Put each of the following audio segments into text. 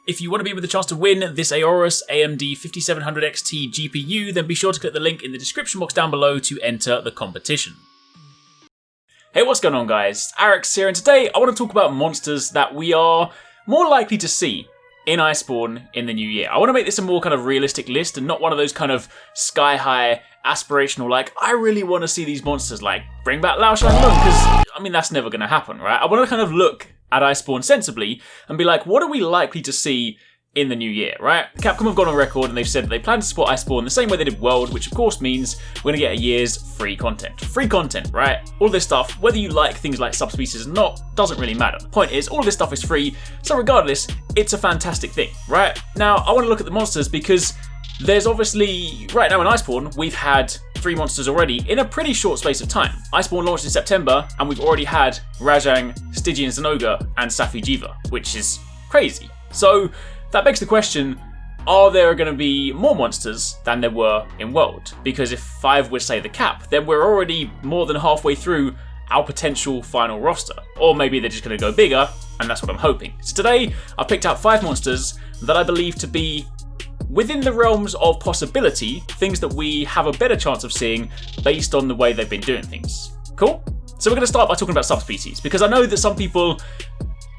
If you want to be with the chance to win this Aorus AMD 5700 XT GPU, then be sure to click the link in the description box down below to enter the competition. Hey, what's going on guys? Arekkz here, and today I want to talk about monsters that we are more likely to see in Iceborne in the new year. I want to make this a more kind of realistic list and not one of those kind of sky-high, aspirational, like, I really want to see these monsters, like, bring back Lao Shan Lung, because, I mean, that's never going to happen, right? I want to kind of look at Iceborne sensibly and be like, what are we likely to see in the new year, right? Capcom have gone on record and they've said that they plan to support Iceborne the same way they did World, which of course means we're gonna get a year's free content. Free content, right? All this stuff, whether you like things like subspecies or not, doesn't really matter. The point is, all of this stuff is free, so regardless, it's a fantastic thing, right? Now, I wanna look at the monsters because there's obviously, right now in Iceborne, we've had 3 monsters already in a pretty short space of time. Iceborne launched in September, and we've already had Rajang, Stygian Zenoga, and Safi Jiva, which is crazy. So, that begs the question, are there going to be more monsters than there were in World? Because if 5 would say the cap, then we're already more than halfway through our potential final roster. Or maybe they're just going to go bigger, and that's what I'm hoping. So today, I've picked out 5 monsters that I believe to be within the realms of possibility, things that we have a better chance of seeing based on the way they've been doing things. Cool? So we're going to start by talking about subspecies, because I know that some people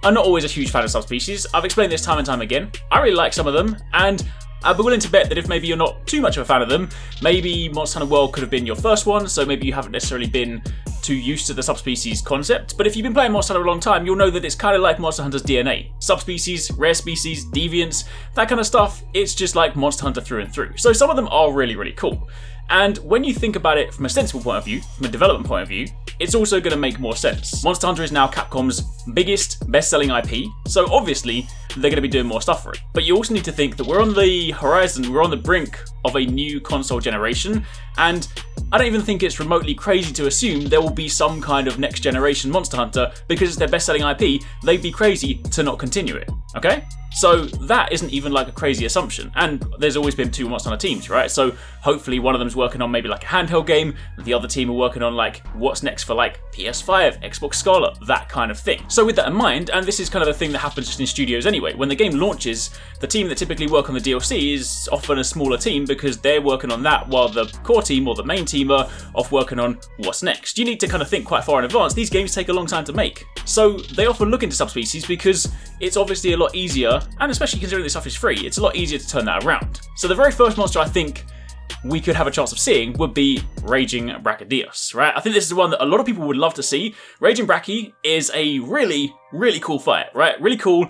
are not always a huge fan of subspecies. I've explained this time and time again. I really like some of them, and I'd be willing to bet that if maybe you're not too much of a fan of them, maybe Monster Hunter World could have been your first one, so maybe you haven't necessarily been too used to the subspecies concept. But if you've been playing Monster Hunter a long time, you'll know that it's kind of like Monster Hunter's DNA. Subspecies, rare species, deviants, that kind of stuff, it's just like Monster Hunter through and through. So some of them are really, really cool. And when you think about it from a sensible point of view, from a development point of view, it's also going to make more sense. Monster Hunter is now Capcom's biggest best-selling IP, so obviously they're going to be doing more stuff for it. But you also need to think that we're on the horizon, we're on the brink of a new console generation, and I don't even think it's remotely crazy to assume there will be some kind of next generation Monster Hunter, because it's their best-selling IP, they'd be crazy to not continue it, okay? So that isn't even like a crazy assumption, and there's always been 2 Monster Hunter teams, right? So hopefully one of them's working on maybe like a handheld game, the other team are working on like what's next for like PS5, Xbox Scarlet, that kind of thing. So with that in mind, and this is kind of the thing that happens just in studios anyway, when the game launches, the team that typically work on the DLC is often a smaller team because they're working on that while the core team or the main team are off working on what's next. You need to kind of think quite far in advance. These games take a long time to make. So they often look into subspecies because it's obviously a lot easier, and especially considering this stuff is free, it's a lot easier to turn that around. So the very first monster I think we could have a chance of seeing would be Raging Brachydios, right? I think this is the one that a lot of people would love to see. Raging Brachy is a really, really cool fight, right? Really cool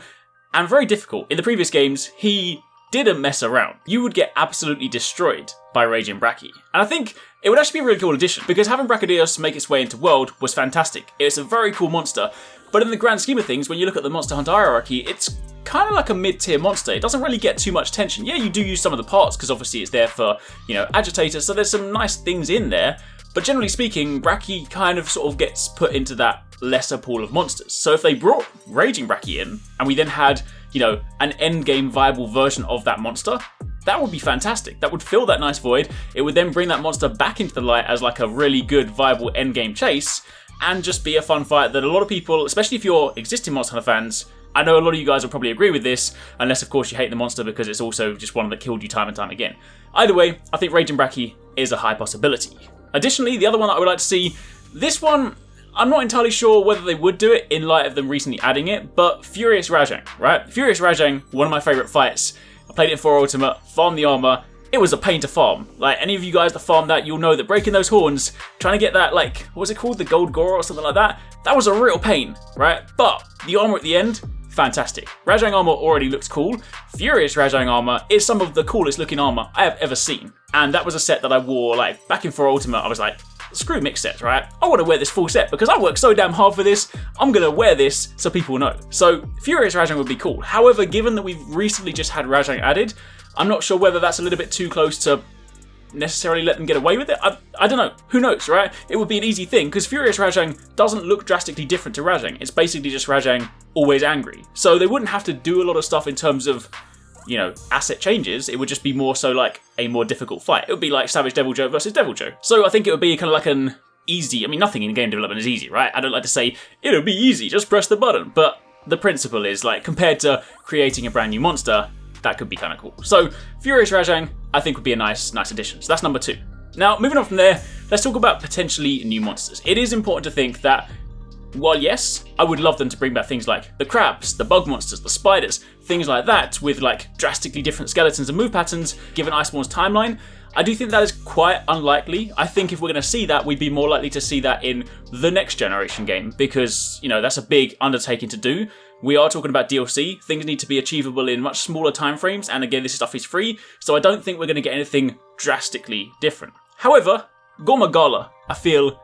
and very difficult. In the previous games, he didn't mess around. You would get absolutely destroyed by Raging Brachy. And I think it would actually be a really cool addition, because having Brachydios make its way into World was fantastic. It's a very cool monster, but in the grand scheme of things, when you look at the Monster Hunter hierarchy, it's kind of like a mid-tier monster. It doesn't really get too much attention. Yeah, you do use some of the parts, because obviously it's there for, you know, agitators, so there's some nice things in there, but generally speaking, Brachy kind of sort of gets put into that lesser pool of monsters. So if they brought Raging Brachy in, and we then had, you know, an endgame viable version of that monster, that would be fantastic. That would fill that nice void. It would then bring that monster back into the light as like a really good viable endgame chase, and just be a fun fight that a lot of people, especially if you're existing Monster Hunter fans, I know a lot of you guys will probably agree with this, unless of course you hate the monster because it's also just one that killed you time and time again. Either way, I think Raging Brachy is a high possibility. Additionally, the other one that I would like to see, this one, I'm not entirely sure whether they would do it in light of them recently adding it, but Furious Rajang, right? Furious Rajang, one of my favourite fights. I played it in 4 Ultimate, farmed the armour. It was a pain to farm. Like, any of you guys that farmed that, you'll know that breaking those horns, trying to get that, like, what was it called? The gold Gore or something like that? That was a real pain, right? But the armour at the end, fantastic. Rajang armour already looks cool. Furious Rajang armour is some of the coolest looking armour I have ever seen. And that was a set that I wore, like, back in 4 Ultimate. I was like, screw mixed sets, right? I want to wear this full set because I worked so damn hard for this. I'm going to wear this so people know. So Furious Rajang would be cool. However, given that we've recently just had Rajang added, I'm not sure whether that's a little bit too close to necessarily let them get away with it. I don't know. Who knows, right? It would be an easy thing because Furious Rajang doesn't look drastically different to Rajang. It's basically just Rajang always angry. So they wouldn't have to do a lot of stuff in terms of, you know, asset changes. It would just be more so like a more difficult fight. It would be like Savage Devil Joe versus Devil Joe. So I think it would be kind of like an easy, I mean, nothing in game development is easy, right? I don't like to say, it'll be easy, just press the button. But the principle is, like, compared to creating a brand new monster, that could be kind of cool. So Furious Rajang, I think, would be a nice addition. So that's number 2. Now, moving on from there, let's talk about potentially new monsters. It is important to think that, while yes, I would love them to bring back things like the crabs, the bug monsters, the spiders, things like that with like drastically different skeletons and move patterns, given Iceborne's timeline, I do think that is quite unlikely. I think if we're going to see that, we'd be more likely to see that in the next generation game because, you know, that's a big undertaking to do. We are talking about DLC. Things need to be achievable in much smaller timeframes, and again, this stuff is free, so I don't think we're going to get anything drastically different. However, Gore, I feel,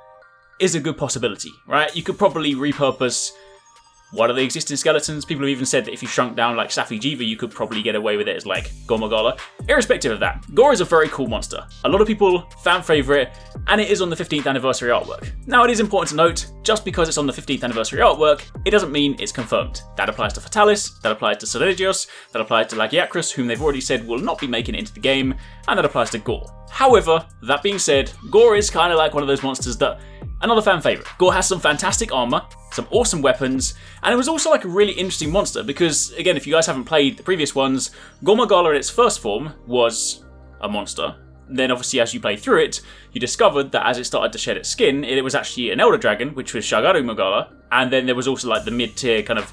is a good possibility, right? You could probably repurpose one of the existing skeletons. People have even said that if you shrunk down like Safi Jiva, you could probably get away with it as like Gore. Irrespective of that, Gore is a very cool monster. A lot of people fan favourite, and it is on the 15th anniversary artwork. Now, it is important to note, just because it's on the 15th anniversary artwork, it doesn't mean it's confirmed. That applies to Fatalis, that applies to Solegios, that applies to Arekkz, whom they've already said will not be making it into the game, and that applies to Gore. However, that being said, Gore is kind of like one of those monsters that, another fan favourite. Gore has some fantastic armour, some awesome weapons, and it was also like a really interesting monster because, again, if you guys haven't played the previous ones, Gore in its first form was a monster. Then obviously as you play through it, you discovered that as it started to shed its skin, it was actually an Elder Dragon, which was Shagaru Magala, and then there was also like the mid-tier kind of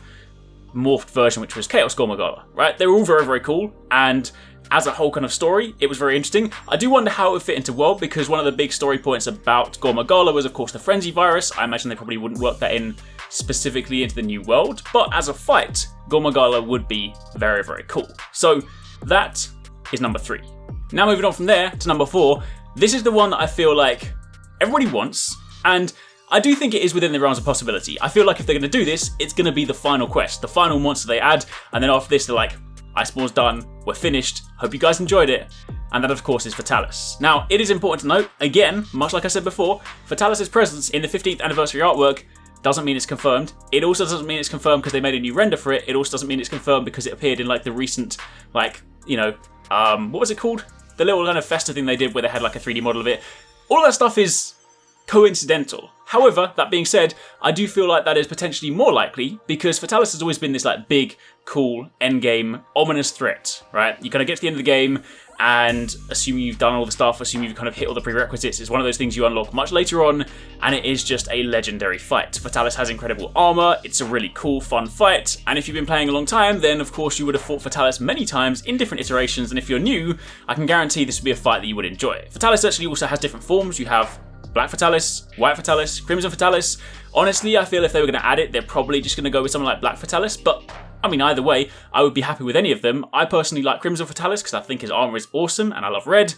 morphed version, which was Chaos Gore, right? They were all very, very cool, and as a whole kind of story, it was very interesting. I do wonder how it would fit into world, because one of the big story points about Gore was, of course, the Frenzy virus. I imagine they probably wouldn't work that in specifically into the new world, but as a fight, Gore would be very, very cool. So that is number 3. Now moving on from there to number 4, this is the one that I feel like everybody wants, and I do think it is within the realms of possibility. I feel like if they're going to do this, it's going to be the final quest, the final monster they add, and then after this they're like, Iceborne's done, we're finished, hope you guys enjoyed it, and that of course is Fatalis. Now, it is important to note, again, much like I said before, Fatalis' presence in the 15th anniversary artwork doesn't mean it's confirmed. It also doesn't mean it's confirmed because they made a new render for it. It also doesn't mean it's confirmed because it appeared in like the recent, like, you know, what was it called? The little kind of festa thing they did where they had like a 3D model of it. All of that stuff is coincidental. However, that being said, I do feel like that is potentially more likely because Fatalis has always been this like big, cool, endgame, ominous threat, right? You kind of get to the end of the game and assuming you've done all the stuff, assuming you've kind of hit all the prerequisites, it's one of those things you unlock much later on, and it is just a legendary fight. Fatalis has incredible armor, it's a really cool, fun fight, and if you've been playing a long time, then of course you would have fought Fatalis many times in different iterations, and if you're new, I can guarantee this would be a fight that you would enjoy. Fatalis actually also has different forms. You have Black Fatalis, White Fatalis, Crimson Fatalis. Honestly, I feel if they were going to add it, they're probably just going to go with something like Black Fatalis, but I mean, either way, I would be happy with any of them. I personally like Crimson Fatalis because I think his armor is awesome and I love red,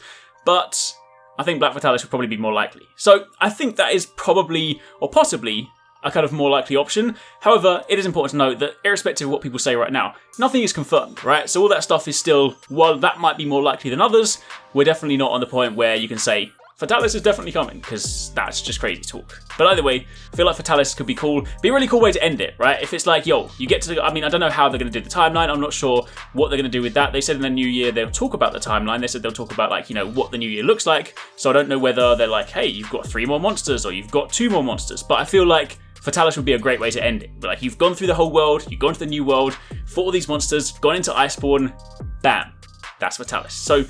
but I think Black Fatalis would probably be more likely. So I think that is probably, or possibly, a kind of more likely option. However, it is important to note that irrespective of what people say right now, nothing is confirmed, right? So all that stuff is still, while that might be more likely than others, we're definitely not on the point where you can say, Fatalis is definitely coming, because that's just crazy talk. But either way, I feel like Fatalis could be cool. Be a really cool way to end it, right? If it's like, yo, you get to, I mean, I don't know how they're going to do the timeline. I'm not sure what they're going to do with that. They said in the new year they'll talk about the timeline. They said they'll talk about, like, you know, what the new year looks like. So I don't know whether they're like, hey, you've got 3 more monsters or you've got 2 more monsters. But I feel like Fatalis would be a great way to end it. But like, you've gone through the whole world, you've gone to the new world, fought all these monsters, gone into Iceborne, bam, that's Fatalis. So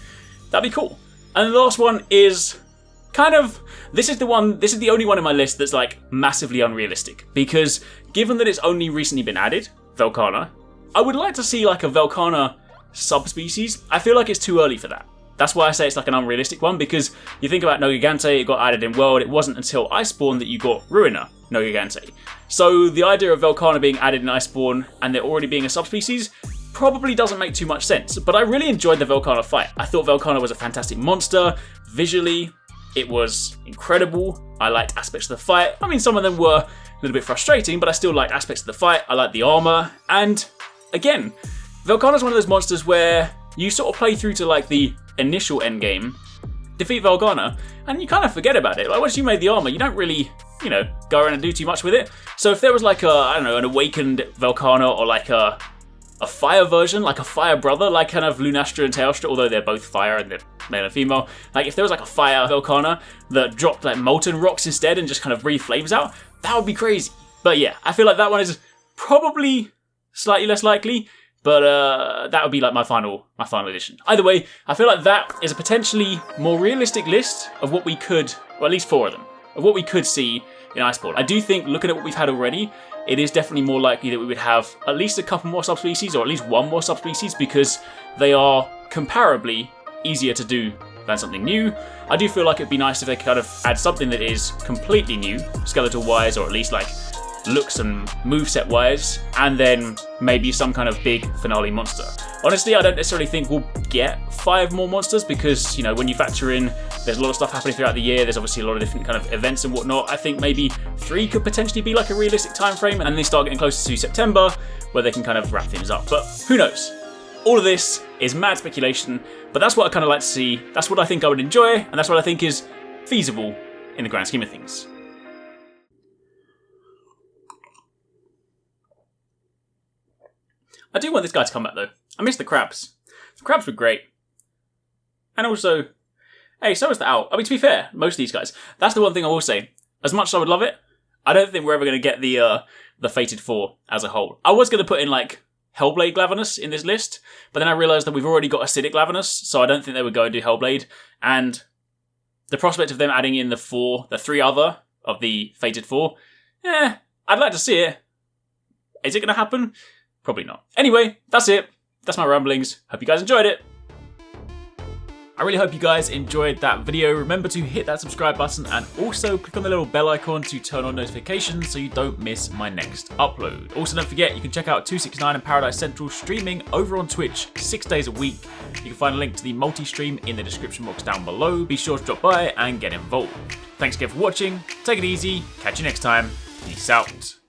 that'd be cool. And the last one is kind of, this is the only one in my list that's like massively unrealistic, because given that it's only recently been added, Vulcano, I would like to see like a Vulcano subspecies. I feel like it's too early for that. That's why I say it's like an unrealistic one, because you think about Nogigante, it got added in World, it wasn't until Iceborne that you got Ruiner Nogigante. So the idea of Vulcano being added in Iceborne and there already being a subspecies probably doesn't make too much sense, but I really enjoyed the Vulcano fight. I thought Vulcano was a fantastic monster, visually, it was incredible. I liked aspects of the fight. I mean, some of them were a little bit frustrating, but I still liked aspects of the fight. I liked the armor. And again, Vulcano's one of those monsters where you sort of play through to like the initial endgame, defeat Vulcano, and you kind of forget about it. Like once you made the armor, you don't really, you know, go around and do too much with it. So if there was like a, I don't know, an awakened Vulcano or like a fire version, like a fire brother, like kind of Lunastra and Teostra, although they're both fire and they're male and female. Like if there was like a fire Vulcano that dropped like molten rocks instead and just kind of breathed flames out, that would be crazy. But yeah, I feel like that one is probably slightly less likely. But that would be like my final edition. Either way, I feel like that is a potentially more realistic list of what we could, or at least 4 of them, of what we could see in Iceborne. I do think, looking at what we've had already, it is definitely more likely that we would have at least a couple more subspecies, or at least one more subspecies, because they are comparably easier to do than something new. I do feel like it'd be nice if they could kind of add something that is completely new, skeletal-wise, or at least like looks and moveset wise, and then maybe some kind of big finale monster. Honestly, I don't necessarily think we'll get 5 more monsters because, you know, when you factor in there's a lot of stuff happening throughout the year, there's obviously a lot of different kind of events and whatnot. I think maybe 3 could potentially be like a realistic time frame, and they start getting closer to September where they can kind of wrap things up, but who knows. All of this is mad speculation, but that's what I kind of like to see, that's what I think I would enjoy, and that's what I think is feasible in the grand scheme of things. I do want this guy to come back though. I miss the crabs. The crabs were great. And also, hey, so is the owl. I mean, to be fair, most of these guys. That's the one thing I will say. As much as I would love it, I don't think we're ever going to get the Fated 4 as a whole. I was going to put in like Hellblade Glavenus in this list, but then I realised that we've already got Acidic Glavenus, so I don't think they would go and do Hellblade. And the prospect of them adding in the 3 other of the Fated 4, I'd like to see it. Is it going to happen? Probably not. Anyway, that's it. That's my ramblings. Hope you guys enjoyed it. I really hope you guys enjoyed that video. Remember to hit that subscribe button and also click on the little bell icon to turn on notifications so you don't miss my next upload. Also, don't forget, you can check out 269 and Paradise Central streaming over on Twitch 6 days a week. You can find a link to the multi-stream in the description box down below. Be sure to drop by and get involved. Thanks again for watching. Take it easy. Catch you next time. Peace out.